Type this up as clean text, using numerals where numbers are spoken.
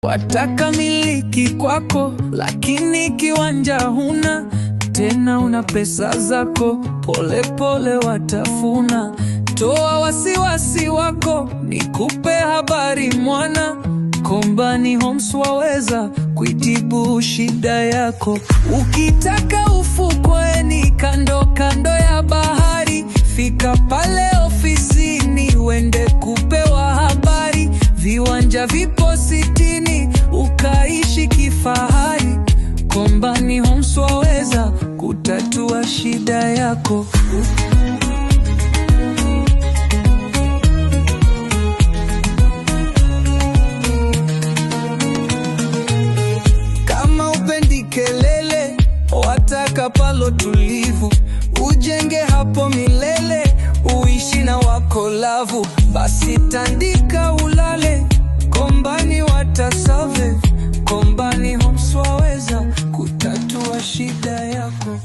Wataka miliki kwako, lakini kiwanja huna. Tena una pesa zako, pole pole watafuna. Toa wasiwasi wako, nikupe habari mwana. Kombani Homes waweza kuitibu shida yako. Ukitaka ufukweni, kando kando ya bahari, fika pale ofisini, wende kupewa habari. Viwanja vipo 60, ukaishi kifahari. Kombani Homes waweza kutatua shida yako. Kama upendi kelele, wataka palo tulivu, ujenge hapo milele, uishi na wako lavu. Basi tandika ulale, Kombani watasave. Kombani Homes waweza kutatua shida yako.